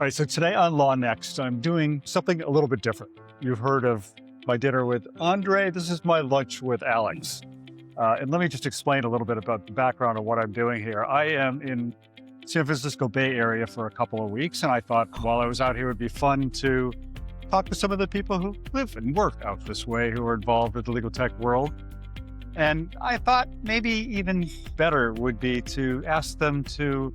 All right, so today on LawNext, I'm doing something a little bit different. You've heard of my dinner with Andre. This is my lunch with Alex. And let me just explain a little bit about the background of what I'm doing here. I am in San Francisco Bay Area for a couple of weeks, and I thought while I was out here, it would be fun to talk to some of the people who live and work out this way, who are involved with the legal tech world. And I thought maybe even better would be to ask them to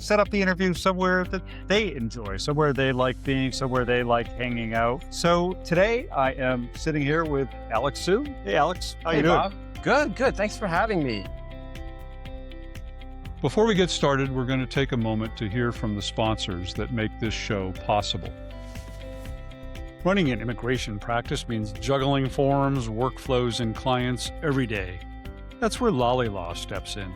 set up the interview somewhere that they enjoy, somewhere they like being, somewhere they like hanging out. So today I am sitting here with Alex Sue. Hey, Alex, how you doing? Bob. Good. Thanks for having me. Before we get started, we're going to take a moment to hear from the sponsors that make this show possible. Running an immigration practice means juggling forms, workflows, and clients every day. That's where Logikcull steps in.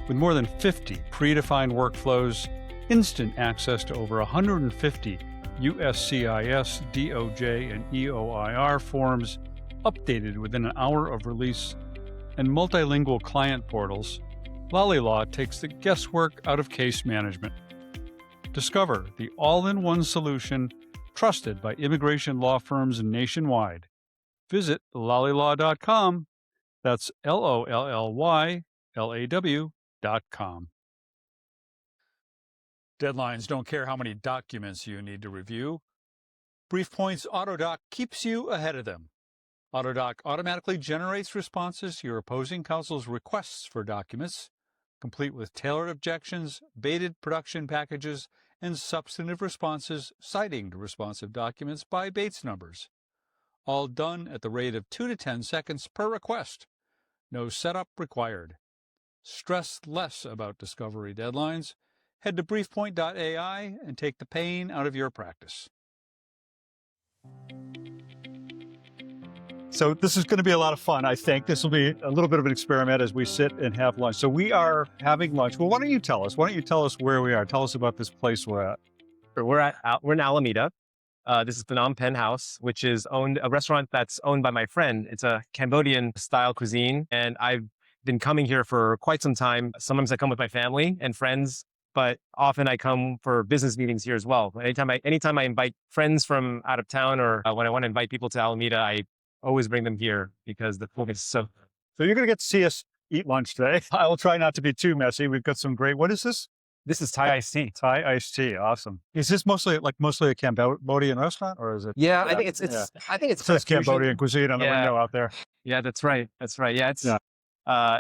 With more than 50 predefined workflows, instant access to over 150 USCIS, DOJ, and EOIR forms updated within an hour of release, and multilingual client portals, Logikcull takes the guesswork out of case management. Discover the all-in-one solution trusted by immigration law firms nationwide. Visit logikcull.com. That's LOLLYLAW.com. Deadlines don't care how many documents you need to review. BriefPoint's AutoDoc keeps you ahead of them. AutoDoc automatically generates responses to your opposing counsel's requests for documents, complete with tailored objections, baited production packages, and substantive responses citing the responsive documents by Bates numbers. All done at the rate of 2 to 10 seconds per request. No setup required. Stress less about discovery deadlines. Head to briefpoint.ai and take the pain out of your practice. So this is going to be a lot of fun. I think this will be a little bit of an experiment as we sit and have lunch. So we are having lunch. Well, why don't you tell us? Why don't you tell us where we are? Tell us about this place we're at. We're in Alameda. This is Phnom Penh House, which is a restaurant that's owned by my friend. It's a Cambodian style cuisine, and I've been coming here for quite some time. Sometimes I come with my family and friends, but often I come for business meetings here as well. Anytime I invite friends from out of town, or when I want to invite people to Alameda, I always bring them here because the food is so. So you're going to get to see us eat lunch today. I will try not to be too messy. We've got some great, what is this? This is Thai iced tea. Thai iced tea. Awesome. Is this mostly a Cambodian restaurant, or is it? Yeah, I think it's It says Cambodian cuisine on the window out there. Yeah, that's right. Yeah,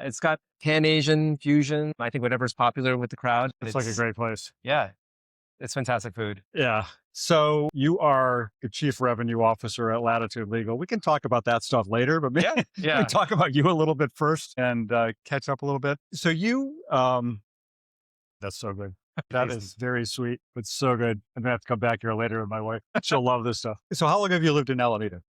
it's got Pan-Asian fusion. I think whatever's popular with the crowd. It's like a great place. Yeah, it's fantastic food. Yeah. So you are the chief revenue officer at Latitude Legal. We can talk about that stuff later, but maybe we can talk about you a little bit first and catch up a little bit. So you, that's so good. That is very sweet, but so good. I'm going to have to come back here later with my wife. She'll love this stuff. So how long have you lived in Alameda?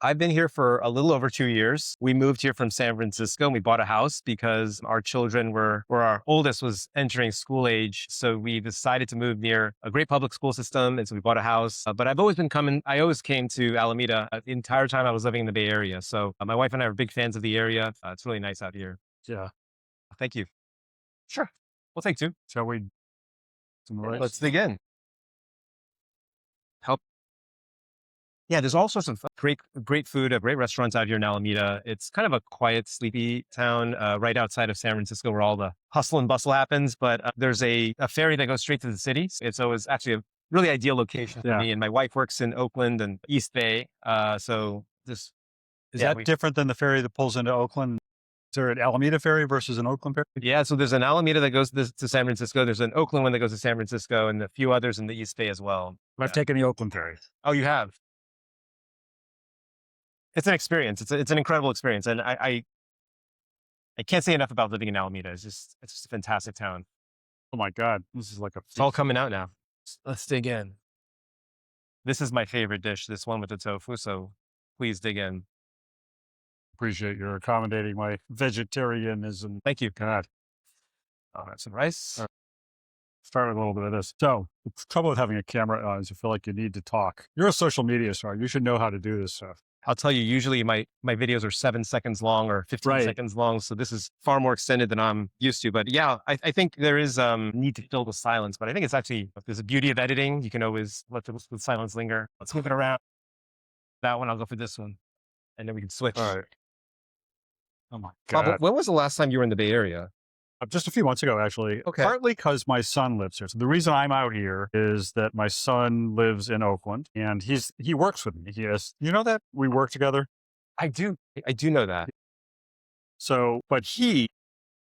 I've been here for a little over 2 years. We moved here from San Francisco and we bought a house because our children our oldest was entering school age. So we decided to move near a great public school system. And so we bought a house. But I've always been I always came to Alameda the entire time I was living in the Bay Area. So my wife and I are big fans of the area. It's really nice out here. Yeah. Thank you. Sure. We'll take two. Shall we? Let's dig in. Yeah, there's all sorts of great food, great restaurants out here in Alameda. It's kind of a quiet, sleepy town right outside of San Francisco where all the hustle and bustle happens. But there's a ferry that goes straight to the city. It's always actually a really ideal location for me. And my wife works in Oakland and East Bay. So this is that different than the ferry that pulls into Oakland? Is there an Alameda ferry versus an Oakland ferry? Yeah, so there's an Alameda that goes to San Francisco. There's an Oakland one that goes to San Francisco and a few others in the East Bay as well. I've taken the Oakland ferry. Oh, you have? It's an experience. It's an incredible experience. And I can't say enough about living in Alameda. It's just a fantastic town. Oh my God. This is like it's all coming out now. Let's dig in. This is my favorite dish, this one with the tofu. So please dig in. Appreciate your accommodating my vegetarianism. Thank you. God. Oh, that's some rice. Start with a little bit of this. So the trouble with having a camera on is you feel like you need to talk. You're a social media star. You should know how to do this stuff. I'll tell you, usually my videos are 7 seconds long or 15 Right. seconds long. So this is far more extended than I'm used to. But yeah, I think there is need to fill the silence. But I think it's actually, there's a beauty of editing. You can always let the silence linger. Let's move it around. That one, I'll go for this one. And then we can switch. All right. Oh my Bob, God. when was the last time you were in the Bay Area? Just a few months ago, actually. Okay. Partly because my son lives here. So the reason I'm out here is that my son lives in Oakland and he works with me. You know that we work together. I do know that. So, but he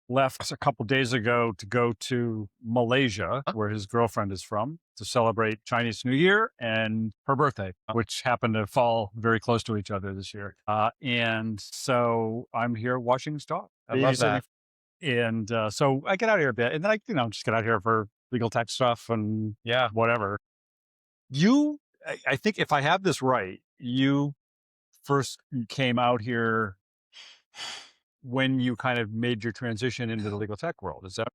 left a couple days ago to go to Malaysia, where his girlfriend is from, to celebrate Chinese New Year and her birthday, which happened to fall very close to each other this year. And so I'm here watching his dog. I love that. And so I get out here a bit, and then I just get out here for legal tech stuff and whatever. I think if I have this right, you first came out here when you kind of made your transition into the legal tech world. Is that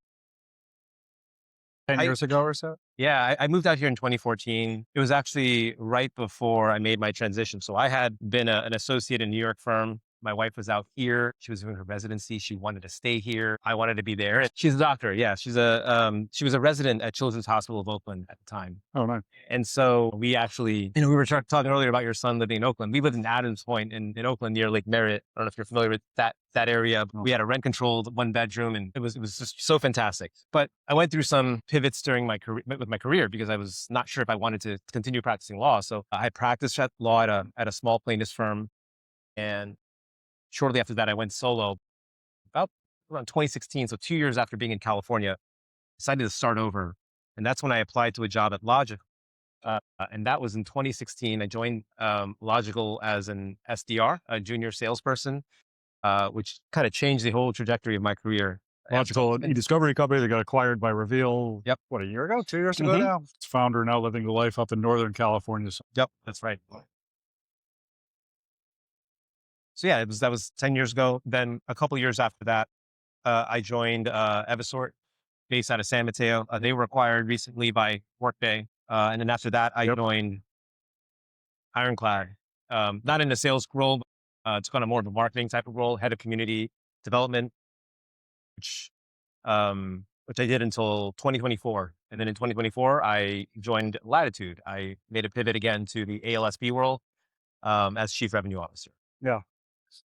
10 years ago or so? Yeah, I moved out here in 2014. It was actually right before I made my transition. So I had been an associate in a New York firm. My wife was out here. She was doing her residency. She wanted to stay here. I wanted to be there. And she's a doctor. Yeah, she was a resident at Children's Hospital of Oakland at the time. Oh, nice. And so we actually, we were talking earlier about your son living in Oakland. We lived in Adams Point in Oakland near Lake Merritt. I don't know if you're familiar with that area. We had a rent-controlled 1-bedroom, and it was just so fantastic. But I went through some pivots during my career because I was not sure if I wanted to continue practicing law. So I practiced law at a small plaintiff's firm, and shortly after that, I went solo about around 2016. So 2 years after being in California, decided to start over. And that's when I applied to a job at Logikcull. And that was in 2016. I joined Logikcull as an SDR, a junior salesperson, which kind of changed the whole trajectory of my career. Logikcull, an e-discovery company that got acquired by Reveal. Yep. What, a year ago? 2 years ago now? Its founder now living the life up in Northern California. Yep, that's right. So yeah, that was 10 years ago. Then a couple of years after that, I joined Eversort, based out of San Mateo. They were acquired recently by Workday. And then after that, I joined Ironclad, not in a sales role, but it's kind of more of a marketing type of role, head of community development, which I did until 2024. And then in 2024, I joined Latitude. I made a pivot again to the ALSP world as chief revenue officer. Yeah.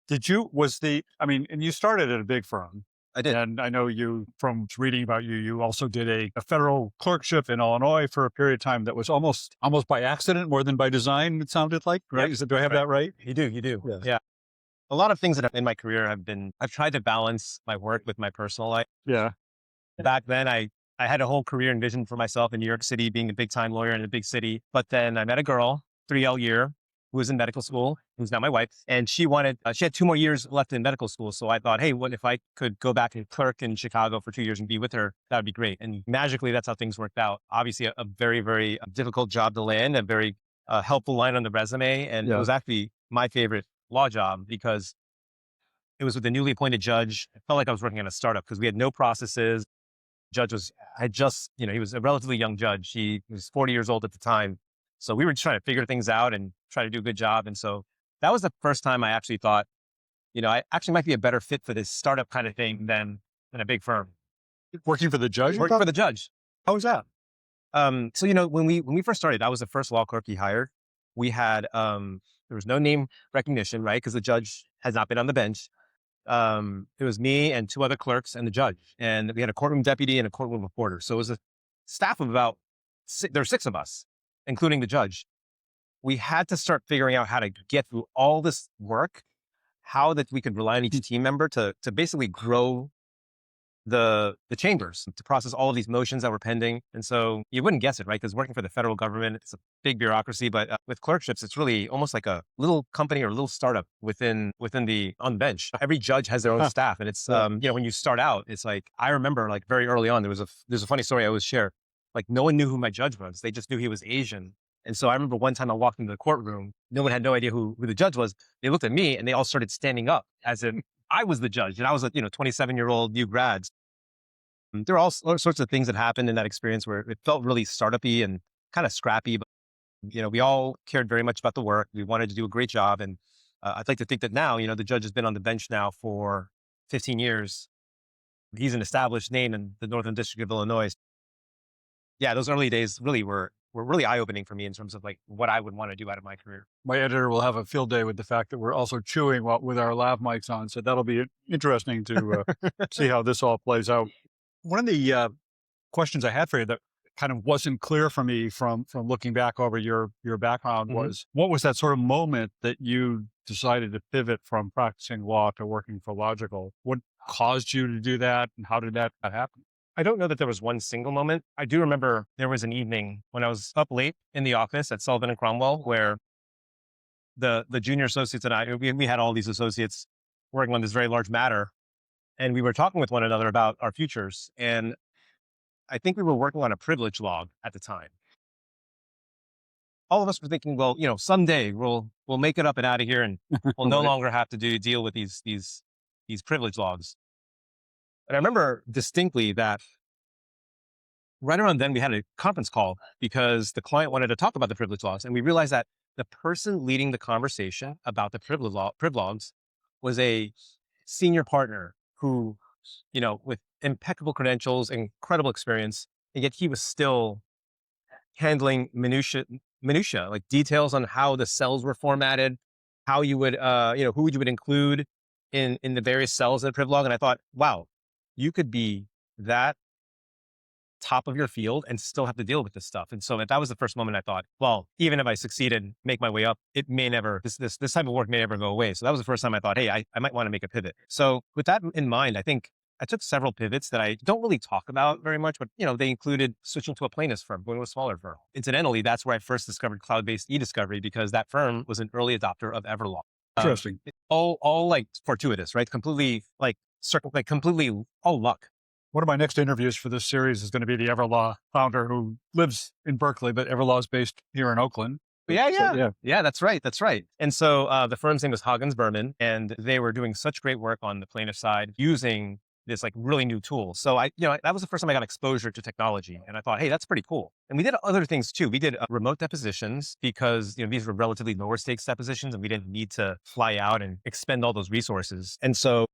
And you started at a big firm. I did. And I know you, from reading about you, you also did a federal clerkship in Illinois for a period of time that was almost by accident more than by design, it sounded like, right? Yep. Do I have that right? You do. Yes. Yeah. A lot of things that in my career I've tried to balance my work with my personal life. Yeah. Back then, I had a whole career and vision for myself in New York City, being a big time lawyer in a big city. But then I met a girl, 3L year, who was in medical school, who's now my wife. And she had 2 more years left in medical school. So I thought, hey, what if I could go back and clerk in Chicago for 2 years and be with her? That would be great. And magically, that's how things worked out. Obviously, a very, very difficult job to land, a very helpful line on the resume. And it was actually my favorite law job because it was with a newly appointed judge. I felt like I was working on a startup because we had no processes. Judge he was a relatively young judge. He was 40 years old at the time. So we were just trying to figure things out and try to do a good job. And so that was the first time I actually thought, I actually might be a better fit for this startup kind of thing than a big firm. Working for the judge? Working for the judge. How was that? So, when we first started, I was the first law clerk he hired. We had, there was no name recognition, right? Because the judge has not been on the bench. It was me and 2 other clerks and the judge. And we had a courtroom deputy and a courtroom reporter. So it was a staff of there were 6 of us, including the judge. We had to start figuring out how to get through all this work, how that we could rely on each team member to basically grow the chambers, to process all of these motions that were pending. And so you wouldn't guess it, right? Because working for the federal government, it's a big bureaucracy, but with clerkships, it's really almost like a little company or a little startup on the bench. Every judge has their own staff. And it's, when you start out, it's like, I remember like very early on, there's a funny story I always share. Like no one knew who my judge was. They just knew he was Asian. And so I remember one time I walked into the courtroom, no one had no idea who the judge was. They looked at me and they all started standing up as if I was the judge. And I was a 27-year-old new grads. There are all sorts of things that happened in that experience where it felt really startup-y and kind of scrappy. But, we all cared very much about the work. We wanted to do a great job. And I'd like to think that now, the judge has been on the bench now for 15 years. He's an established name in the Northern District of Illinois. Yeah, those early days really were really eye-opening for me in terms of like what I would want to do out of my career. My editor will have a field day with the fact that we're also chewing with our lav mics on. So that'll be interesting to see how this all plays out. One of the questions I had for you that kind of wasn't clear for me from looking back over your background was, what was that sort of moment that you decided to pivot from practicing law to working for Logikcull? What caused you to do that, and how did that happen? I don't know that there was one single moment. I do remember there was an evening when I was up late in the office at Sullivan Cromwell, where the junior associates and I, we had all these associates working on this very large matter, and we were talking with one another about our futures. And I think we were working on a privilege log at the time. All of us were thinking, well, someday we'll make it up and out of here, and we'll no longer have to deal with these privilege logs. And I remember distinctly that right around then we had a conference call because the client wanted to talk about the privilege logs. And we realized that the person leading the conversation about the privilege logs was a senior partner who, with impeccable credentials, incredible experience, and yet he was still handling minutia, like details on how the cells were formatted, how you would, who you would include in the various cells in the privilege log. And I thought, wow, you could be that top of your field and still have to deal with this stuff. And so that was the first moment I thought, well, even if I succeed and make my way up, it may never, this type of work may never go away. So that was the first time I thought, hey, I might want to make a pivot. So with that in mind, I think I took several pivots that I don't really talk about very much, but they included switching to a plaintiff's firm, going to a smaller firm. Incidentally, that's where I first discovered cloud-based e-discovery, because that firm was an early adopter of Everlaw. Interesting. All like fortuitous, right? Completely completely all luck. One of my next interviews for this series is going to be the Everlaw founder who lives in Berkeley, but Everlaw is based here in Oakland. Yeah, that's right. And so the firm's name was Hoggins Berman, and they were doing such great work on the plaintiff side using this like really new tool. So that was the first time I got exposure to technology, and I thought, hey, that's pretty cool. And we did other things too. We did remote depositions because these were relatively lower stakes depositions, and we didn't need to fly out and expend all those resources. And so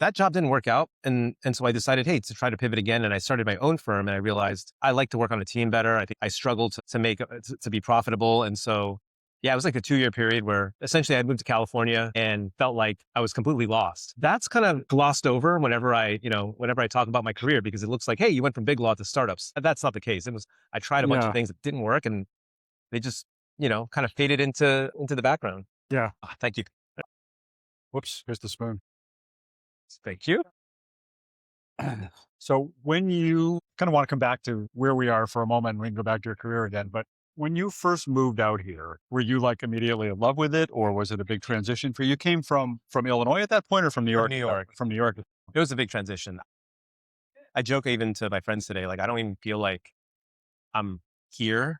that job didn't work out. And so I decided, hey, to try to pivot again. And I started my own firm, and I realized I like to work on a team better. I think I struggled to be profitable. And so, yeah, it was like a 2-year period where essentially I moved to California and felt like I was completely lost. That's kind of glossed over whenever I talk about my career, because it looks like, hey, you went from big law to startups. That's not the case. I tried a bunch of things that didn't work, and they just, kind of faded into the background. Yeah. Thank you. Whoops, here's the spoon. Thank you. So when you kind of want to come back to where we are for a moment, we can go back to your career again, but when you first moved out here, were you like immediately in love with it, or was it a big transition for you? You came from Illinois at that point, or from New York? From New York. It was a big transition. I joke even to my friends today, like I don't even feel like I'm here.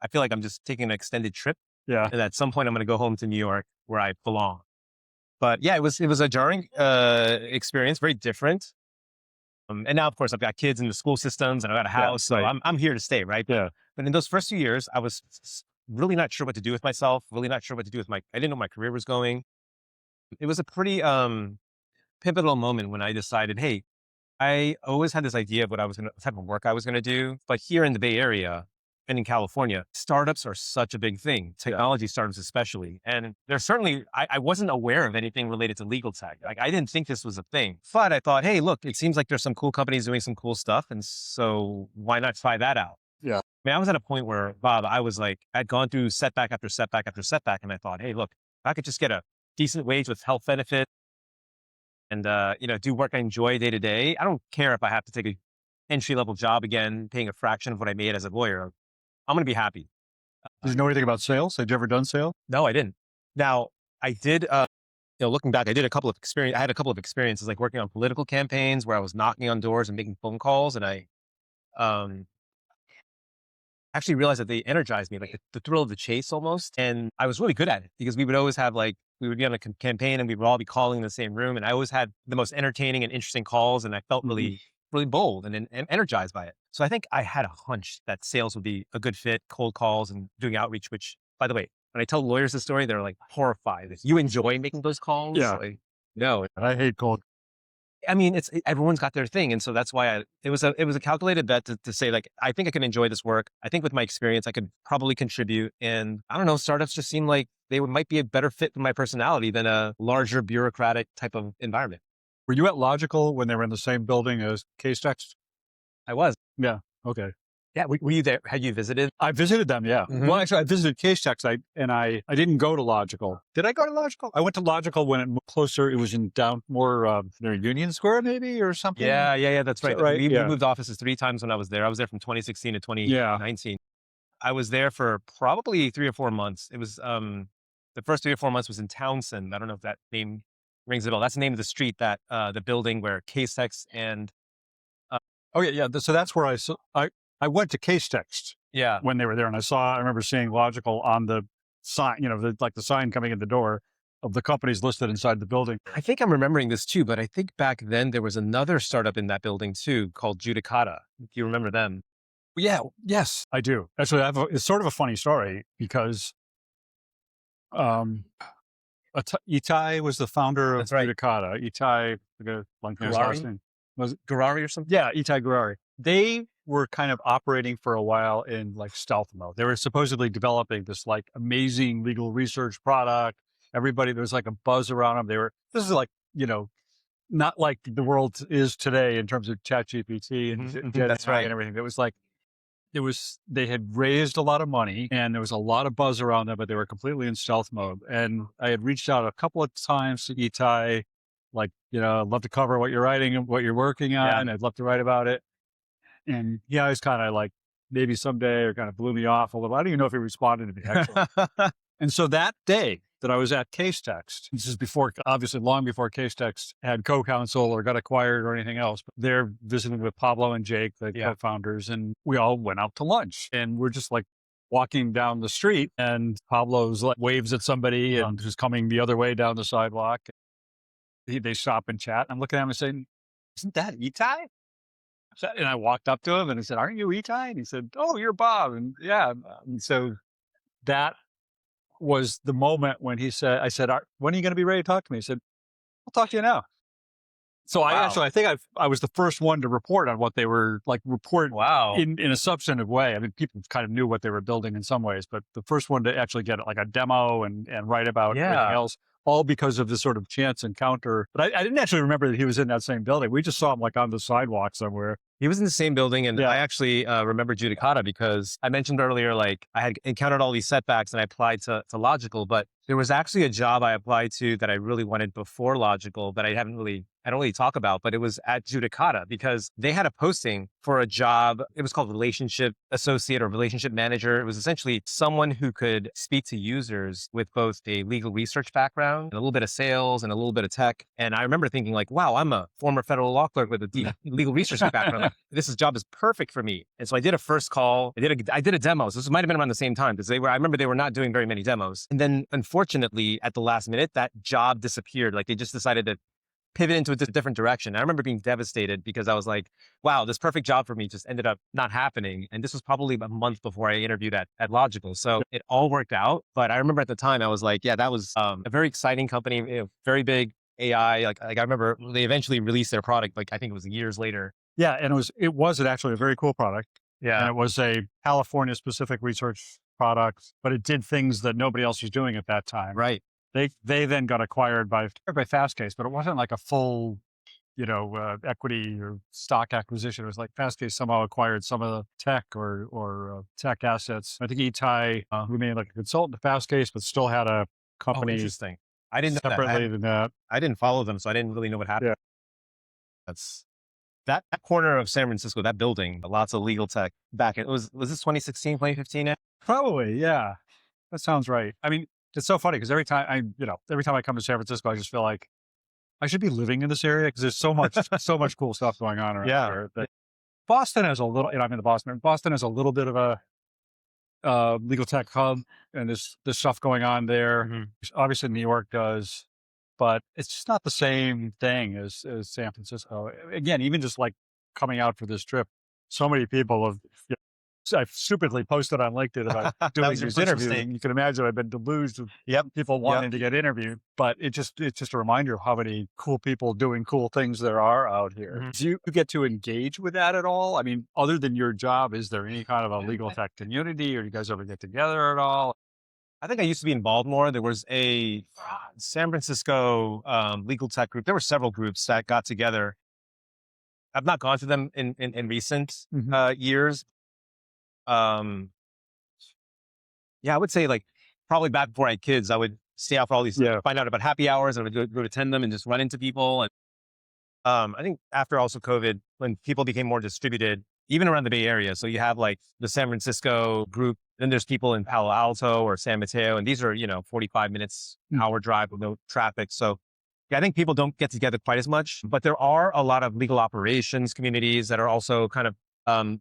I feel like I'm just taking an extended trip. Yeah. And at some point I'm going to go home to New York where I belong. But yeah, it was a jarring experience, very different. And now, of course, I've got kids in the school systems, and I've got a house, so I'm here to stay, right? Yeah. But in those first few years, I was really not sure what to do with myself. Really not sure what to do with I didn't know where my career was going. It was a pretty pivotal moment when I decided, hey, I always had this idea of what type of work I was gonna do, but here in the Bay Area and in California, startups are such a big thing, technology startups especially. And there's certainly, I wasn't aware of anything related to legal tech. Like I didn't think this was a thing, but I thought, hey, look, it seems like there's some cool companies doing some cool stuff. And so why not try that out? Yeah. I mean, I was at a point where, Bob, I was like, I'd gone through setback after setback after setback. And I thought, hey, look, if I could just get a decent wage with health benefit and, do work I enjoy day to day. I don't care if I have to take an entry-level job again, paying a fraction of what I made as a lawyer. I'm going to be happy. Did you know anything about sales? Had you ever done sales? No, I didn't. Now, I did, looking back, I had a couple of experiences like working on political campaigns where I was knocking on doors and making phone calls. And I actually realized that they energized me, like the thrill of the chase almost. And I was really good at it because we would always have we would be on a campaign and we would all be calling in the same room. And I always had the most entertaining and interesting calls. And I felt really bold and energized by it. So I think I had a hunch that sales would be a good fit, cold calls and doing outreach, which, by the way, When I tell lawyers the story, they're like horrified. You enjoy making those calls? Yeah. Like, no. And I hate cold. I mean, everyone's got their thing. And so that's why it was a calculated bet to say like, I think I can enjoy this work. I think with my experience, I could probably contribute. And I don't know, startups just seem like might be a better fit for my personality than a larger bureaucratic type of environment. Were you at Logikcull when they were in the same building as Case-Text? I was. Yeah. Okay. Yeah. Were you there? Had you visited? I visited them. Yeah. Mhm. Well, actually, I visited Case-Text. I didn't go to Logikcull. Did I go to Logikcull? I went to Logikcull when it moved closer. It was in more near Union Square, maybe, or something. Yeah. That's right. Is that right? We Yeah. moved offices 3 times when I was there. I was there from 2016 to 2019. I was there for probably 3 or 4 months. It was the first 3 or 4 months was in Townsend. I don't know if that name rings a bell. That's the name of the street that the building where Case-Text and Oh yeah. So that's where I went to Case-Text yeah. when they were there, and I remember seeing Logikcull on the sign, the sign coming in the door of the companies listed inside the building. I think I'm remembering this too, but I think back then there was another startup in that building too called Judicata. Do you remember them? Yeah. Yes, I do. Actually, it's sort of a funny story because Itai was the founder of That's right. Judicata. Itai, like his last Gurari? name. Was it? Garari or something? Yeah, Itai Gurari. They were kind of operating for a while in like stealth mode. They were supposedly developing this like amazing legal research product. Everybody, there was like a buzz around them. This is like, not like the world is today in terms of ChatGPT and Mhm, Gen that's AI right. and everything. They had raised a lot of money and there was a lot of buzz around them, but they were completely in stealth mode. And I had reached out a couple of times to Itai, like, I'd love to cover what you're writing and what you're working on. Yeah. I'd love to write about it. And he always kind of like, maybe someday, or kind of blew me off a little. I don't even know if he responded to me actually. And so that day that I was at Case-Text, this is obviously long before Case-Text had co-counsel or got acquired or anything else, but they're visiting with Pablo and Jake, the co-founders, and we all went out to lunch and we're just like walking down the street and Pablo's like waves at somebody and who's coming the other way down the sidewalk. They stop and chat. I'm looking at him and saying, "Isn't that Itai?" And I walked up to him and I said, "Aren't you Itai?" And he said, "Oh, you're Bob." And yeah. And so that was the moment when I said, "When are you going to be ready to talk to me?" He said, "I'll talk to you now." So Wow. I think I was the first one to report on what they were Wow. in a substantive way. I mean, people kind of knew what they were building in some ways, but the first one to actually get like a demo and write about everything else, all because of this sort of chance encounter. But I didn't actually remember that he was in that same building. We just saw him like on the sidewalk somewhere. He was in the same building, and I actually remember Judicata because I mentioned earlier, like I had encountered all these setbacks and I applied to Logikcull, but there was actually a job I applied to that I really wanted before Logikcull that I don't really talk about, but it was at Judicata because they had a posting for a job. It was called relationship associate or relationship manager. It was essentially someone who could speak to users with both a legal research background and a little bit of sales and a little bit of tech. And I remember thinking like, wow, I'm a former federal law clerk with a deep legal research background. Like, this job is perfect for me. And so I did a first call. I did a demo. So this might have been around the same time because I remember they were not doing very many demos. And then unfortunately at the last minute, that job disappeared. Like they just decided to pivot into a different direction. I remember being devastated because I was like, wow, this perfect job for me just ended up not happening. And this was probably a month before I interviewed at Logikcull. So it all worked out. But I remember at the time, I was like, yeah, that was a very exciting company, very big AI. Like I remember they eventually released their product, like I think it was years later. Yeah. And it was actually a very cool product. Yeah. And it was a California specific research product, but it did things that nobody else was doing at that time. Right. They then got acquired by Fastcase, but it wasn't like a full, equity or stock acquisition. It was like Fastcase somehow acquired some of the tech or tech assets. I think Itai remained like a consultant to Fastcase, but still had a company. Oh, interesting. I didn't know separately than that. I didn't follow them, so I didn't really know what happened. Yeah. That's that corner of San Francisco, that building, lots of legal tech back. Was this 2016, 2015? Probably, yeah. That sounds right. I mean, it's so funny because every time I come to San Francisco, I just feel like I should be living in this area because there's so much cool stuff going on around here. But Boston has a little, I'm in Boston. Boston has a little bit of a legal tech hub, and there's stuff going on there. Mm-hmm. Obviously, New York does, but it's just not the same thing as San Francisco. Again, even just like coming out for this trip, so many people have I stupidly posted on LinkedIn about doing was your these first interviews. mistake. And you can imagine I've been deluged with Yep. people wanting to get interviewed, but it's just a reminder of how many cool people doing cool things there are out here. Mhm. Do you get to engage with that at all? I mean, other than your job, is there any kind of a legal tech community, or do you guys ever get together at all? I think I used to be involved more. There was a San Francisco legal tech group. There were several groups that got together. I've not gone to them in recent years. Yeah, I would say like probably back before I had kids, I would stay out for all these, find out about happy hours, and I would go attend them and just run into people. And I think after also COVID, when people became more distributed, even around the Bay Area. So you have like the San Francisco group, then there's people in Palo Alto or San Mateo, and these are, 45 minutes, hour drive with no traffic. So yeah, I think people don't get together quite as much, but there are a lot of legal operations communities that are also kind of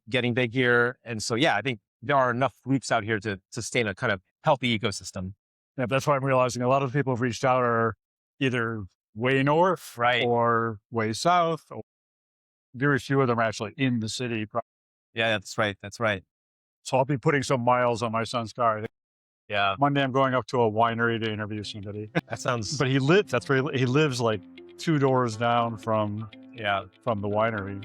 getting big here. And so, yeah, I think there are enough groups out here to sustain a kind of healthy ecosystem. Yeah, that's why I'm realizing a lot of the people who've reached out are either way north or way south. Very few of them are actually in the city. Yeah, that's right. That's right. So I'll be putting some miles on my son's car. Yeah. Monday, I'm going up to a winery to interview somebody. That sounds. But that's where he lives, like 2 doors down from the winery.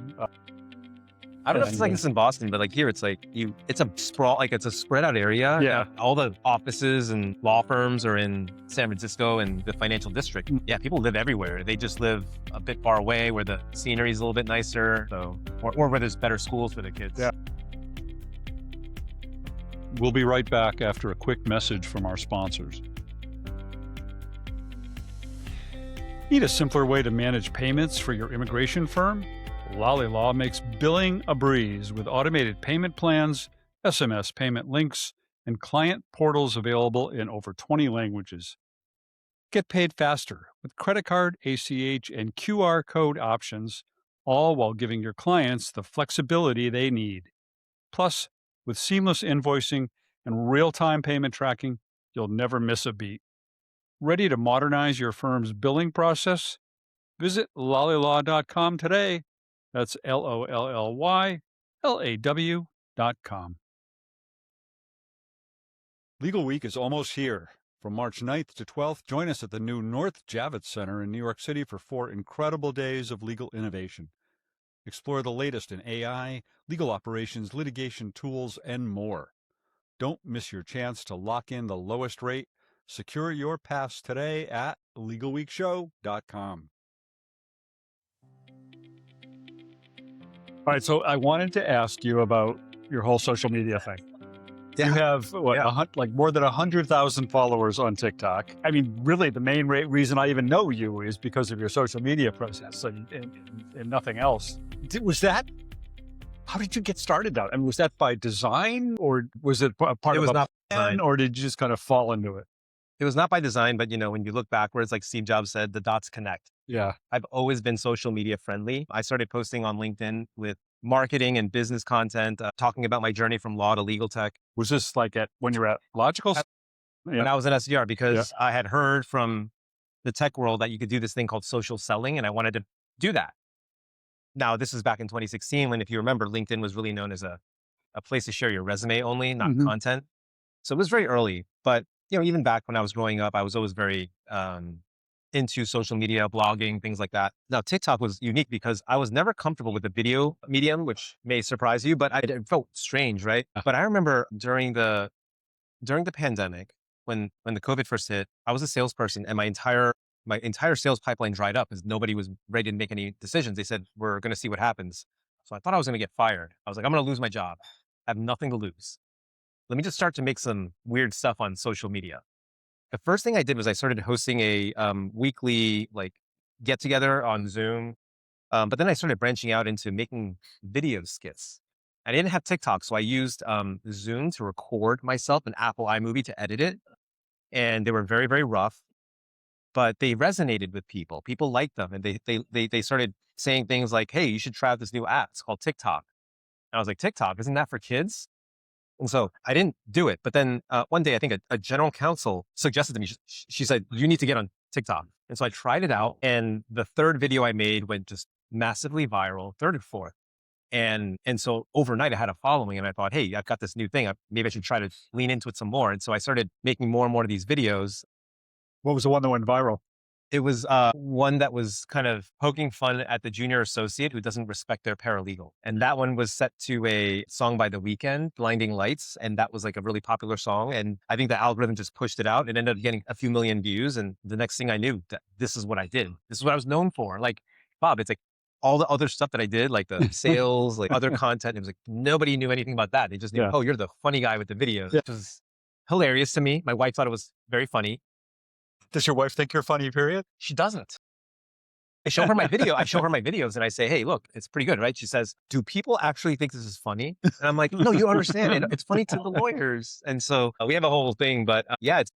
I don't know if it's like this in Boston, but like here, it's like it's a sprawl, like it's a spread out area. Yeah. All the offices and law firms are in San Francisco and the financial district. Yeah. People live everywhere. They just live a bit far away where the scenery is a little bit nicer. So, or where there's better schools for the kids. Yeah. We'll be right back after a quick message from our sponsors. Need a simpler way to manage payments for your immigration firm? Logikcull makes billing a breeze with automated payment plans, SMS payment links, and client portals available in over 20 languages. Get paid faster with credit card, ACH, and QR code options, all while giving your clients the flexibility they need. Plus, with seamless invoicing and real-time payment tracking, you'll never miss a beat. Ready to modernize your firm's billing process? Visit logikcull.com today. That's LOLLYLAW.com. Legal Week is almost here. From March 9th to 12th, join us at the new North Javits Center in New York City for 4 incredible days of legal innovation. Explore the latest in AI, legal operations, litigation tools, and more. Don't miss your chance to lock in the lowest rate. Secure your pass today at LegalWeekShow.com. All right, so I wanted to ask you about your whole social media thing. Yeah. You have like more than 100,000 followers on TikTok. I mean, really, the main reason I even know you is because of your social media presence and nothing else. How did you get started out? I mean, was that by design, or was it part of a plan, or did you just kind of fall into it? It was not by design, but when you look backwards, like Steve Jobs said, the dots connect. Yeah. I've always been social media friendly. I started posting on LinkedIn with marketing and business content, talking about my journey from law to legal tech. Was this like when you were at Logikcull? When I was at SDR, because I had heard from the tech world that you could do this thing called social selling, and I wanted to do that. Now, this is back in 2016, when, if you remember, LinkedIn was really known as a place to share your resume only, not content. So it was very early, but even back when I was growing up, I was always very into social media, blogging, things like that. Now, TikTok was unique because I was never comfortable with the video medium, which may surprise you, but it felt strange, right? But I remember during the pandemic, when the COVID first hit, I was a salesperson, and my entire sales pipeline dried up because nobody was ready to make any decisions. They said, we're going to see what happens. So I thought I was going to get fired. I was like, I'm going to lose my job. I have nothing to lose. Let me just start to make some weird stuff on social media. The first thing I did was I started hosting a weekly get together on Zoom. But then I started branching out into making video skits. I didn't have TikTok, so I used Zoom to record myself and Apple iMovie to edit it. And they were very, very rough, but they resonated with people. People liked them, and they started saying things like, "Hey, you should try out this new app. It's called TikTok." And I was like, "TikTok? Isn't that for kids?" And so I didn't do it. But then one day, I think a general counsel suggested to me, she said, "You need to get on TikTok." And so I tried it out. And the third video I made went just massively viral, third or fourth. And so overnight I had a following, and I thought, hey, I've got this new thing. Maybe I should try to lean into it some more. And so I started making more and more of these videos. What was the one that went viral? It was one that was kind of poking fun at the junior associate who doesn't respect their paralegal. And that one was set to a song by The Weeknd, Blinding Lights. And that was like a really popular song. And I think the algorithm just pushed it out. It ended up getting a few million views. And the next thing I knew, that this is what I did. This is what I was known for. Like, Bob, it's like all the other stuff that I did, like the sales, like other content. It was like, nobody knew anything about that. They just knew, oh, you're the funny guy with the videos. Which was hilarious to me. My wife thought it was very funny. Does your wife think you're funny, period? She doesn't. I show her my video. I show her my videos and I say, hey, look, it's pretty good, right? She says, do people actually think this is funny? And I'm like, no, you don't understand. It's funny to the lawyers. And so we have a whole thing, but it's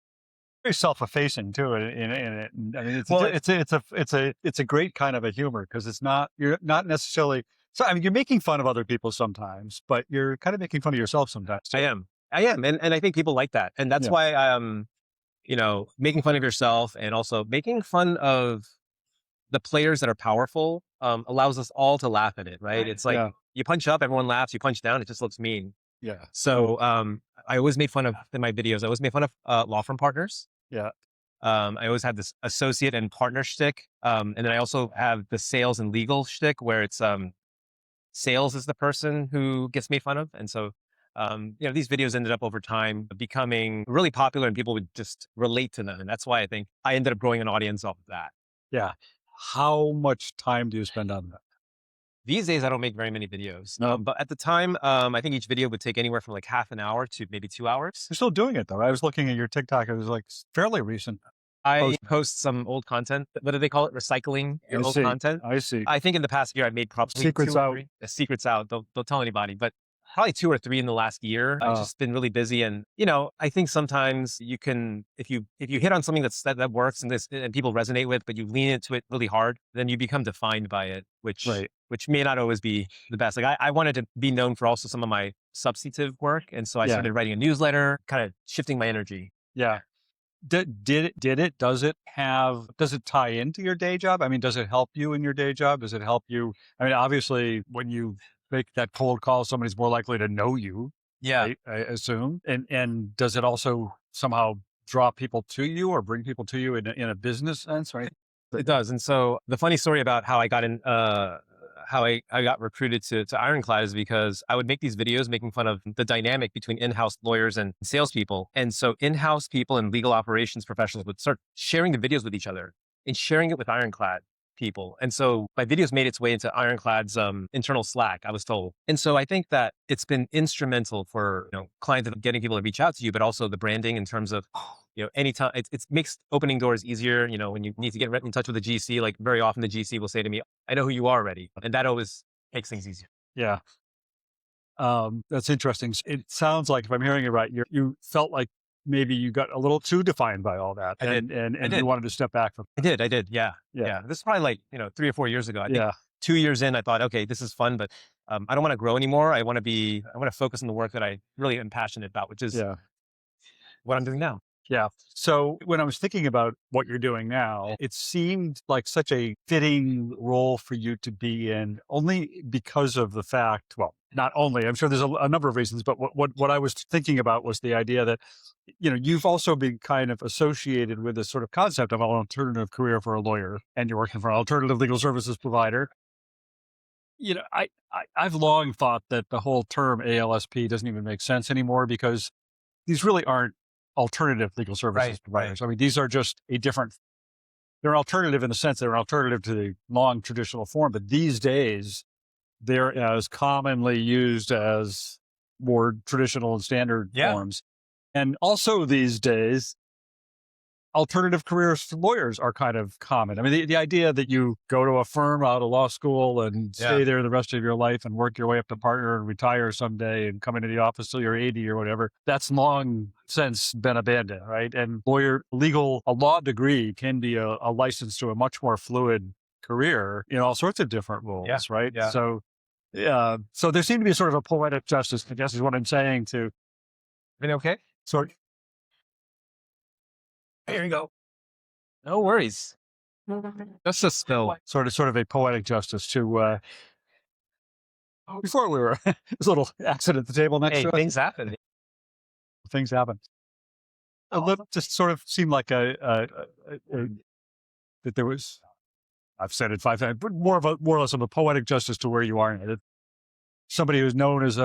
very self-effacing too. In it, I mean, it's a great kind of a humor because you're not necessarily. So I mean, you're making fun of other people sometimes, but you're kind of making fun of yourself sometimes too. I am, and I think people like that, and that's why making fun of yourself and also making fun of the players that are powerful allows us all to laugh at it, right? It's like you punch up, everyone laughs. You punch down, it just looks mean. Yeah. So I always made fun of, in my videos, I always made fun of law firm partners. Yeah. I always had this associate and partner shtick. And then I also have the sales and legal shtick where it's sales is the person who gets made fun of. And so these videos ended up over time becoming really popular and people would just relate to them. And that's why I think I ended up growing an audience off of that. Yeah. How much time do you spend on that? These days, I don't make very many videos. No. But at the time, I think each video would take anywhere from like half an hour to maybe 2 hours. You're still doing it though. I was looking at your TikTok. It was like fairly recent. I post some old content. What do they call it? Recycling your old content. I see. I think in the past year, I made probably Secrets out. The secrets out. Don't tell anybody. But probably 2 or 3 in the last year. I've just been really busy. And, I think sometimes you can, if you hit on something that works and people resonate with, but you lean into it really hard, then you become defined by it, which may not always be the best. Like I wanted to be known for also some of my substantive work. And so I started writing a newsletter, kind of shifting my energy. Yeah. Does it tie into your day job? I mean, does it help you in your day job? Does it help you? I mean, obviously when you make that cold call, somebody's more likely to know you. Yeah. I assume. And does it also somehow draw people to you or bring people to you in a business sense, right? It does. And so the funny story about how I got I got recruited to Ironclad is because I would make these videos making fun of the dynamic between in-house lawyers and salespeople. And so in-house people and legal operations professionals would start sharing the videos with each other and sharing it with Ironclad people. And so my videos made its way into Ironclad's internal Slack, I was told. And so I think that it's been instrumental for clients of getting people to reach out to you, but also the branding in terms of anytime it makes opening doors easier. When you need to get in touch with a GC, like very often the GC will say to me, I know who you are already. And that always makes things easier. Yeah. That's interesting. It sounds like, if I'm hearing it right, you felt like maybe you got a little too defined by all that. And you wanted to step back from it. I did. Yeah. This is probably like, 3 or 4 years ago. I think 2 years in, I thought, okay, this is fun, but I don't want to grow anymore. I want to focus on the work that I really am passionate about, which is what I'm doing now. Yeah. So when I was thinking about what you're doing now, it seemed like such a fitting role for you to be in, only because of the fact, well, not only, I'm sure there's a number of reasons, but what I was thinking about was the idea that, you've also been kind of associated with this sort of concept of an alternative career for a lawyer, and you're working for an alternative legal services provider. I've long thought that the whole term ALSP doesn't even make sense anymore because these really aren't alternative legal services providers. I mean, these are just they're alternative in the sense they're an alternative to the long traditional form, but these days they're as commonly used as more traditional and standard forms. And also these days, alternative careers for lawyers are kind of common. I mean, the idea that you go to a firm out of law school and stay there the rest of your life and work your way up to partner and retire someday and come into the office till you're 80 or whatever, that's long since been abandoned, right? And a law degree can be a license to a much more fluid career in all sorts of different roles, right? Yeah. So there seemed to be sort of a poetic justice, I guess is what I'm saying, to... Everything okay? Sorry. Here you go. No worries. Just a spill. Sort of a poetic justice to before we were, there's a little accident at the table next Hey, to us. things happen. Things happen. It just sort of seemed like that there was, I've said it 5 times, but more or less of a poetic justice to where you are. That somebody who's known as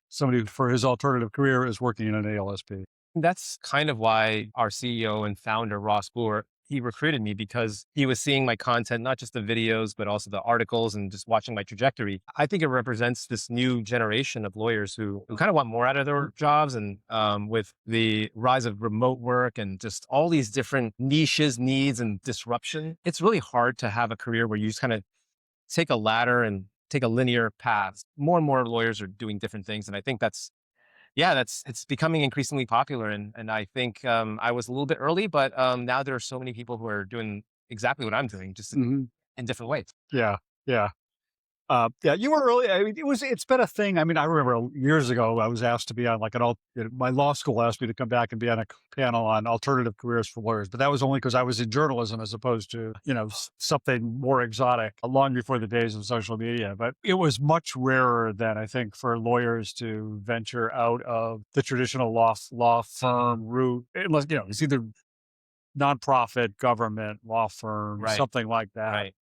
somebody for his alternative career is working in an ALSP. That's kind of why our CEO and founder, Ross Boer, he recruited me because he was seeing my content, not just the videos, but also the articles and just watching my trajectory. I think it represents this new generation of lawyers who kind of want more out of their jobs. And with the rise of remote work and just all these different niches, needs, and disruption, it's really hard to have a career where you just kind of take a ladder and take a linear path. More and more lawyers are doing different things. And I think it's becoming increasingly popular. And I think I was a little bit early, but now there are so many people who are doing exactly what I'm doing, just in different ways. Yeah. Yeah. You were early. I mean, it's been a thing. I mean, I remember years ago, I was asked to be on my law school asked me to come back and be on a panel on alternative careers for lawyers, but that was only because I was in journalism as opposed to, something more exotic long before the days of social media. But it was much rarer than I think for lawyers to venture out of the traditional law firm route, unless, it's either nonprofit, government, law firm, Right. something like that. Right.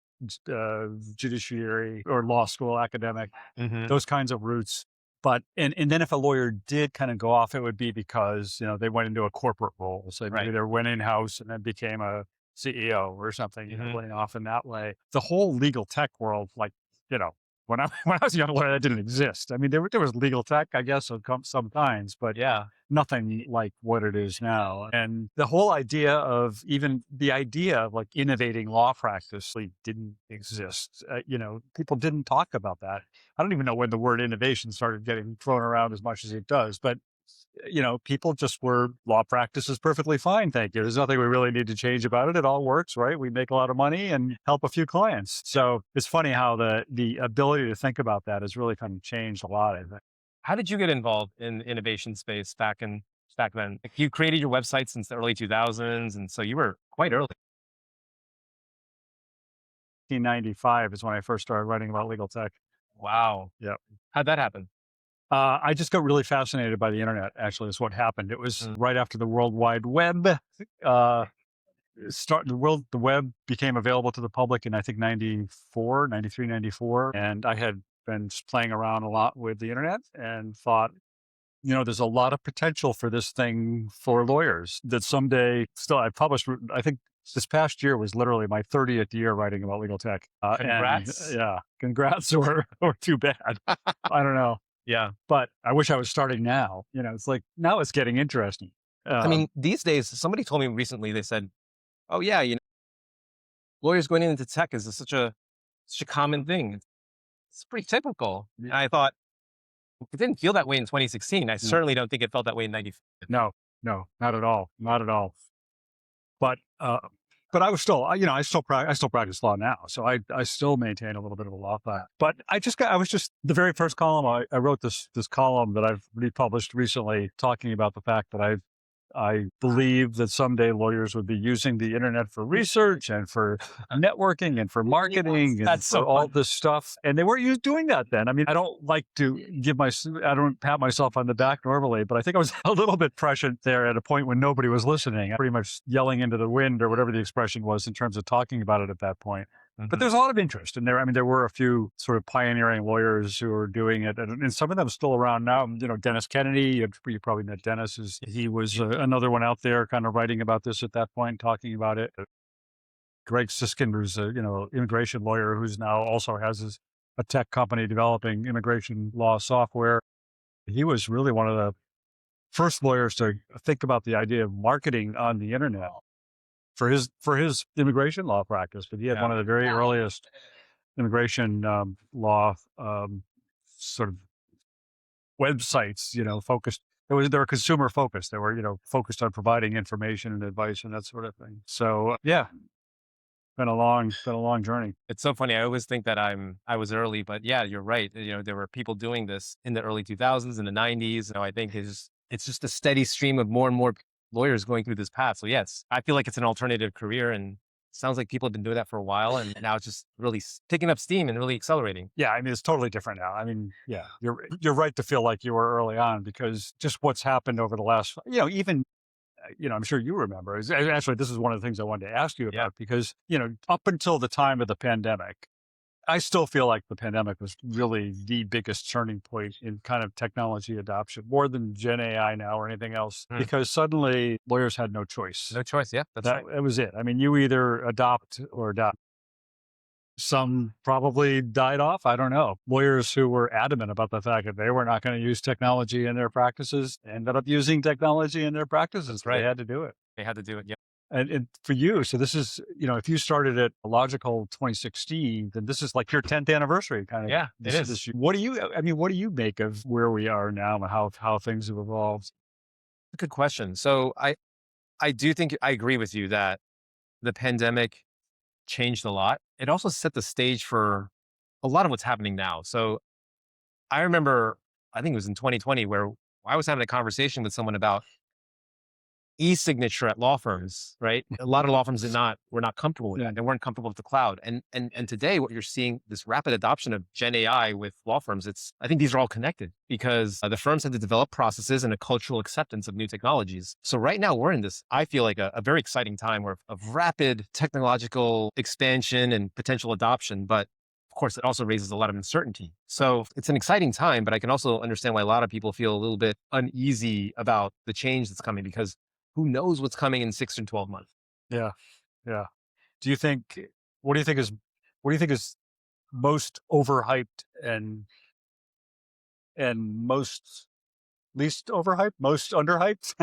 Judiciary or law school, academic, Mhm. those kinds of routes. But, and then if a lawyer did kind of go off, it would be because, they went into a corporate role. So maybe Right. they went in-house and then became a CEO or something, Mhm. went off in that way. The whole legal tech world, when I when I was a young lawyer, that didn't exist. I mean, there was legal tech, I guess, sometimes, but Yeah. nothing like what it is now. And the whole idea of like innovating law practice didn't exist. People didn't talk about that. I don't even know when the word innovation started getting thrown around as much as it does, but people just were, law practice is perfectly fine. Thank you. There's nothing we really need to change about it. It all works, right? We make a lot of money and help a few clients. So it's funny how the ability to think about that has really kind of changed a lot, I think. How did you get involved in the innovation space back then? Like, you created your website since the early 2000s, and so you were quite early. 1995 is when I first started writing about legal tech. Wow. Yep. How'd that happen? I just got really fascinated by the internet, actually, is what happened. It was right after the World Wide Web the web became available to the public in, I think, 93, 94. And I had been just playing around a lot with the internet and thought, there's a lot of potential for this thing for lawyers that someday I published, I think this past year was literally my 30th year writing about legal tech. Congrats. Congrats or too bad. I don't know. Yeah. But I wish I was starting now. It's like, now it's getting interesting. I mean, these days, somebody told me recently, they said, oh yeah, lawyers going into tech is such a common thing. It's pretty typical. And I thought, it didn't feel that way in 2016. I certainly don't think it felt that way in 95. No, not at all. Not at all. But I was still, I still practice law now. So I still maintain a little bit of a law class. But I was just the very first column, I wrote this column that I've republished recently talking about the fact that I believe that someday lawyers would be using the internet for research and for networking and for marketing and for all this stuff. And they weren't doing that then. I mean, I don't like to I don't pat myself on the back normally, but I think I was a little bit prescient there at a point when nobody was listening, pretty much yelling into the wind or whatever the expression was in terms of talking about it at that point. But there's a lot of interest in there. I mean, there were a few sort of pioneering lawyers who were doing it, and some of them still around now. Dennis Kennedy, you probably met Dennis. He was another one out there kind of writing about this at that point, talking about it. Greg Siskin, who's a immigration lawyer who's now also has a tech company developing immigration law software. He was really one of the first lawyers to think about the idea of marketing on the internet for his immigration law practice. But he had one of the very earliest immigration law sort of websites, focused. They were consumer focused. They were, focused on providing information and advice and that sort of thing. So been a long journey. It's so funny. I always think that I was early, but yeah, you're right. There were people doing this in the early 2000s, in the 90s. I think it's just a steady stream of more and more lawyers going through this path. So yes, I feel like it's an alternative career, and sounds like people have been doing that for a while, and now it's just really picking up steam and really accelerating. Yeah, I mean, it's totally different now. I mean, yeah, you're right to feel like you were early on because just what's happened over the last, even I'm sure you remember. Actually, this is one of the things I wanted to ask you about because, up until the time of the pandemic, I still feel like the pandemic was really the biggest turning point in kind of technology adoption, more than Gen AI now or anything else, because suddenly lawyers had no choice. No choice. Yeah, that's right. That was it. I mean, you either adopt or adopt. Some probably died off. I don't know. Lawyers who were adamant about the fact that they were not going to use technology in their practices ended up using technology in their practices. That's right. They had to do it. They had to do it. Yeah. And for you, so this is, if you started at Logikcull 2016, then this is like your 10th anniversary kind of. Yeah, it is. What do you make of where we are now and how things have evolved? Good question. So I do think I agree with you that the pandemic changed a lot. It also set the stage for a lot of what's happening now. So I remember, I think it was in 2020 where I was having a conversation with someone about e-signature at law firms, right? A lot of law firms were not comfortable with that. They weren't comfortable with the cloud. And today what you're seeing, this rapid adoption of Gen AI with law firms, I think these are all connected because the firms had to develop processes and a cultural acceptance of new technologies. So right now we're in this, I feel like a very exciting time of rapid technological expansion and potential adoption. But of course, it also raises a lot of uncertainty. So it's an exciting time, but I can also understand why a lot of people feel a little bit uneasy about the change that's coming because who knows what's coming in 6 and 12 months? Yeah. Yeah. What do you think is most overhyped and most least overhyped, most underhyped?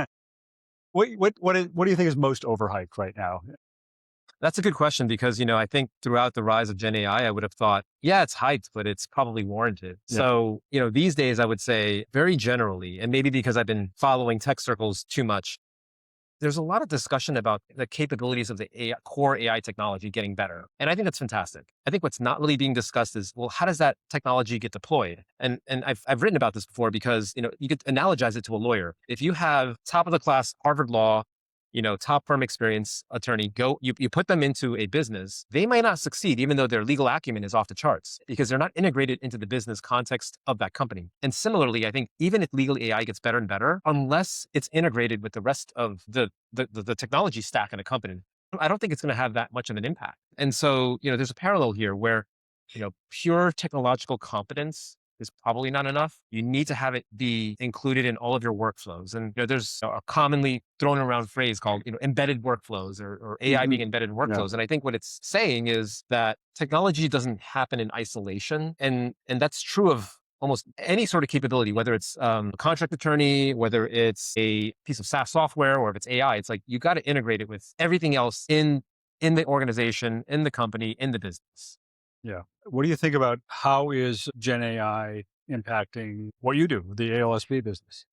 what do you think is most overhyped right now? That's a good question because, I think throughout the rise of Gen AI, I would have thought, yeah, it's hyped, but it's probably warranted. Yeah. So, these days I would say very generally, and maybe because I've been following tech circles too much, there's a lot of discussion about the capabilities of the core AI technology getting better. And I think that's fantastic. I think what's not really being discussed is, well, how does that technology get deployed? And I've written about this before because, you could analogize it to a lawyer. If you have top of the class Harvard Law, top firm experience attorney, you put them into a business, they might not succeed, even though their legal acumen is off the charts because they're not integrated into the business context of that company. And similarly, I think even if legal AI gets better and better, unless it's integrated with the rest of the technology stack in a company, I don't think it's going to have that much of an impact. And so, there's a parallel here where, pure technological competence is probably not enough. You need to have it be included in all of your workflows. And there's a commonly thrown around phrase called embedded workflows or AI being embedded in workflows. Yeah. And I think what it's saying is that technology doesn't happen in isolation. And that's true of almost any sort of capability, whether it's a contract attorney, whether it's a piece of SaaS software, or if it's AI. It's like you got to integrate it with everything else in the organization, in the company, in the business. Yeah. What do you think about how is Gen AI impacting what you do, the ALSP business?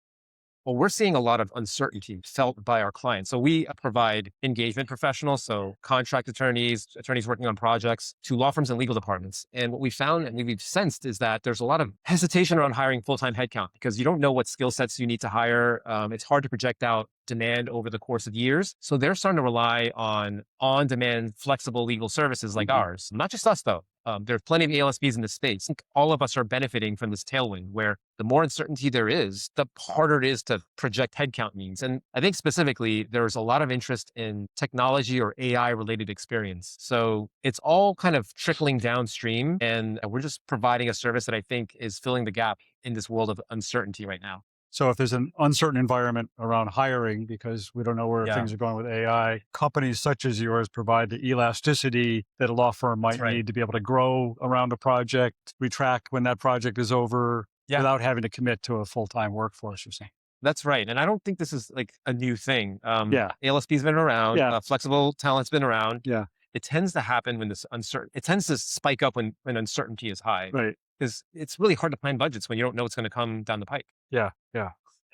Well, we're seeing a lot of uncertainty felt by our clients. So we provide engagement professionals, so contract attorneys working on projects, to law firms and legal departments. And what we found and we've sensed is that there's a lot of hesitation around hiring full-time headcount because you don't know what skill sets you need to hire. It's hard to project out demand over the course of years. So they're starting to rely on on-demand, flexible legal services like ours. Not just us, though. There are plenty of ALSPs in this space. I think all of us are benefiting from this tailwind where the more uncertainty there is, the harder it is to project headcount needs. And I think specifically, there's a lot of interest in technology or AI related experience. So it's all kind of trickling downstream. And we're just providing a service that I think is filling the gap in this world of uncertainty right now. So if there's an uncertain environment around hiring because we don't know where things are going with AI, companies such as yours provide the elasticity that a law firm might need to be able to grow around a project, retract when that project is over without having to commit to a full-time workforce, you're saying. That's right. And I don't think this is like a new thing. ALSP's been around. Flexible talent's been around. Yeah. It tends to happen when it tends to spike up when uncertainty is high. Right. Because it's really hard to plan budgets when you don't know what's going to come down the pike. Yeah.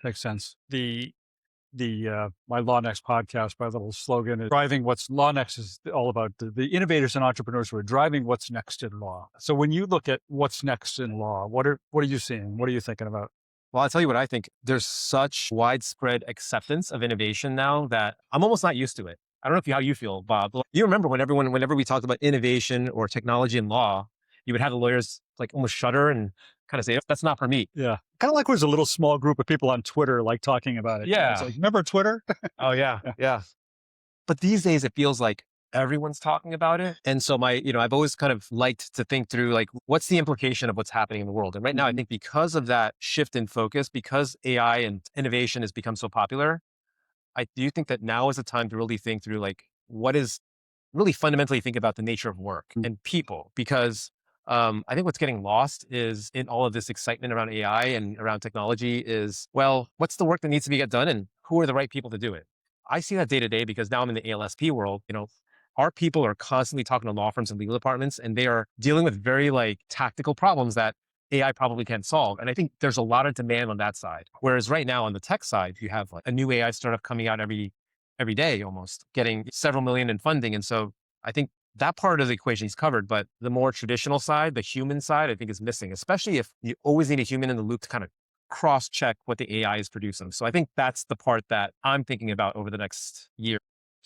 Makes sense. My LawNext podcast, my little slogan is driving LawNext is all about the innovators and entrepreneurs who are driving what's next in law. So when you look at what's next in law, what are you seeing? What are you thinking about? Well, I'll tell you what I think. There's such widespread acceptance of innovation now that I'm almost not used to it. I don't know how you feel, Bob. But you remember whenever we talked about innovation or technology in law, you would have the lawyers like almost shudder and kind of say, "That's not for me." Yeah. Kind of like there's a little small group of people on Twitter like talking about it. Yeah. It's like, remember Twitter? Oh yeah, Yeah. yeah. But these days it feels like everyone's talking about it. And so I've always kind of liked to think through like, what's the implication of what's happening in the world? And right now, I think because of that shift in focus, because AI and innovation has become so popular, I do think that now is the time to really think through like, what is really fundamentally think about the nature of work and people, because I think what's getting lost is in all of this excitement around AI and around technology is, well, what's the work that needs to get done and who are the right people to do it? I see that day to day because now I'm in the ALSP world. Our people are constantly talking to law firms and legal departments, and they are dealing with very like tactical problems that AI probably can't solve. And I think there's a lot of demand on that side. Whereas right now on the tech side, you have like a new AI startup coming out every day, almost getting several million in funding. And so I think that part of the equation is covered, but the more traditional side, the human side, I think is missing, especially if you always need a human in the loop to kind of cross-check what the AI is producing. So I think that's the part that I'm thinking about over the next year.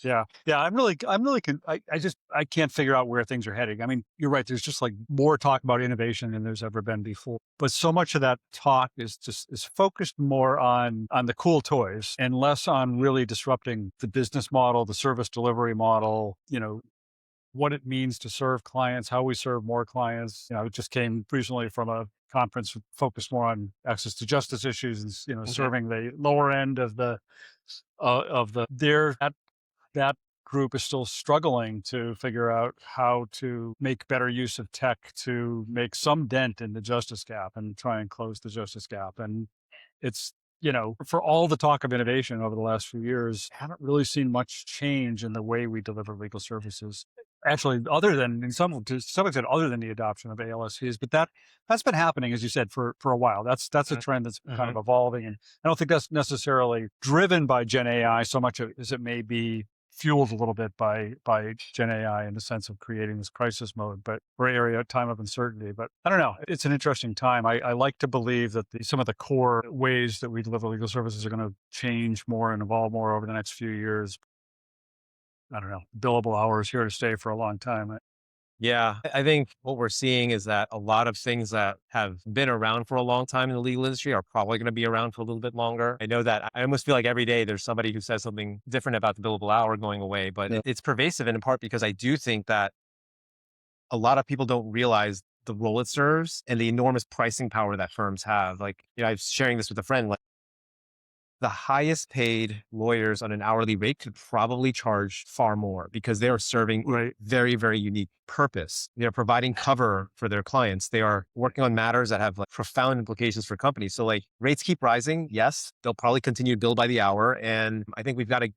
Yeah. Yeah. I can't figure out where things are heading. I mean, you're right. There's just like more talk about innovation than there's ever been before. But so much of that talk is focused more on the cool toys and less on really disrupting the business model, the service delivery model, what it means to serve clients, how we serve more clients. I just came recently from a conference focused more on access to justice issues and, serving the lower end of that group is still struggling to figure out how to make better use of tech to make some dent in the justice gap and try and close the justice gap. And it's, for all the talk of innovation over the last few years, haven't really seen much change in the way we deliver legal services. Actually, other than to some extent, other than the adoption of ALSVs, but that's been happening, as you said, for a while. That's a trend that's kind of evolving, and I don't think that's necessarily driven by Gen AI so much as it may be fueled a little bit by Gen AI in the sense of creating this crisis mode, but gray area, time of uncertainty. But I don't know. It's an interesting time. I like to believe that some of the core ways that we deliver legal services are going to change more and evolve more over the next few years. I don't know. Billable hours here to stay for a long time. Yeah, I think what we're seeing is that a lot of things that have been around for a long time in the legal industry are probably going to be around for a little bit longer. I know that I almost feel like every day there's somebody who says something different about the billable hour going away, but it's pervasive in part because I do think that a lot of people don't realize the role it serves and the enormous pricing power that firms have. Like, I was sharing this with a friend, like the highest paid lawyers on an hourly rate could probably charge far more because they are serving very, very unique purpose. They're providing cover for their clients. They are working on matters that have like profound implications for companies. So like rates keep rising. Yes, they'll probably continue to bill by the hour. And I think we've got to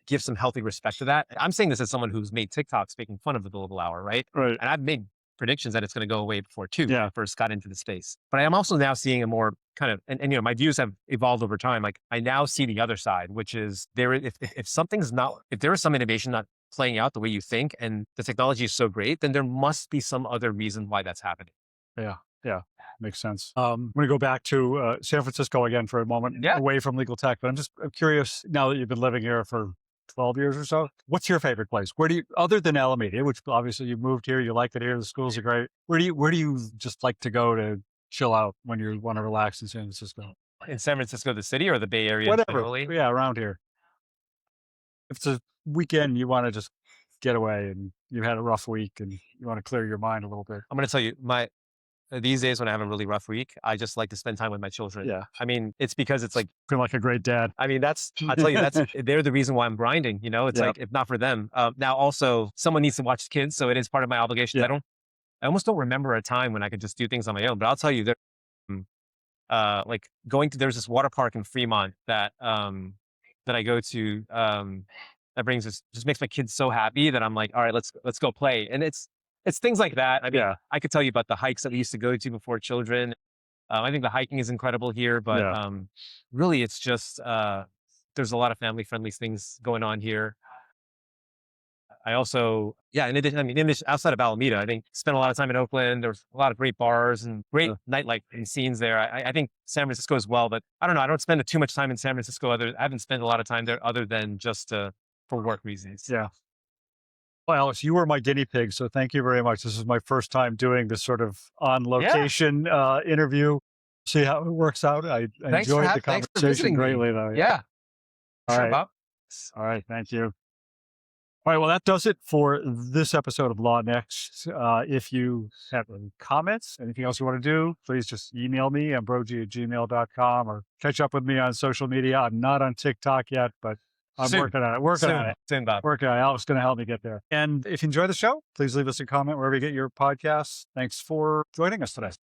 give some healthy respect to that. I'm saying this as someone who's made TikToks making fun of the billable hour, right? Right. And I've made predictions that it's going to go away before too. Yeah. First got into the space. But I am also now seeing a more kind of, and my views have evolved over time. Like I now see the other side, which is if something's not, if there is some innovation not playing out the way you think and the technology is so great, then there must be some other reason why that's happening. Yeah. Makes sense. I'm going to go back to San Francisco again for a moment, away from legal tech, but I'm curious now that you've been living here for 12 years or so. What's your favorite place? Where do you, other than Alameda, which obviously you moved here, you like it here, the schools are great. Where do you just like to go to chill out when you want to relax in San Francisco? In San Francisco, the city or the Bay Area? Whatever. Generally? Yeah, around here. If it's a weekend, you want to just get away and you've had a rough week and you want to clear your mind a little bit. I'm going to tell you, these days when I have a really rough week, I just like to spend time with my children. Yeah. I mean, it's because it's like, feel like a great dad. I mean, I'll tell you, they're the reason why I'm grinding, it's like, if not for them. Now also someone needs to watch the kids. So it is part of my obligation. Yeah. I almost don't remember a time when I could just do things on my own, but I'll tell you like there's this water park in Fremont that I go to, that just makes my kids so happy that I'm like, all right, let's go play. And it's things like that. I mean, I could tell you about the hikes that we used to go to before children. I think the hiking is incredible here, but really it's just, there's a lot of family friendly things going on here. I also, in addition, outside of Alameda, I think spent a lot of time in Oakland. There's a lot of great bars and great nightlife and scenes there. I think San Francisco as well, but I don't know. I don't spend too much time in San Francisco. I haven't spent a lot of time there other than just to for work reasons. Yeah. Well, Alex, you were my guinea pig, so thank you very much. This is my first time doing this sort of on location interview. See how it works out. I enjoyed the Thanks for conversation visiting me. greatly, though. Yeah. All Sure, right. Bob. All right. Thank you. All right. Well, that does it for this episode of LawNext. If you have any comments, anything else you want to do, please just email me, ambrogi@gmail.com, or catch up with me on social media. I'm not on TikTok yet, but I'm Soon. working on it. Soon, Bob. Working on it. Alex is going to help me get there. And if you enjoy the show, please leave us a comment wherever you get your podcasts. Thanks for joining us today.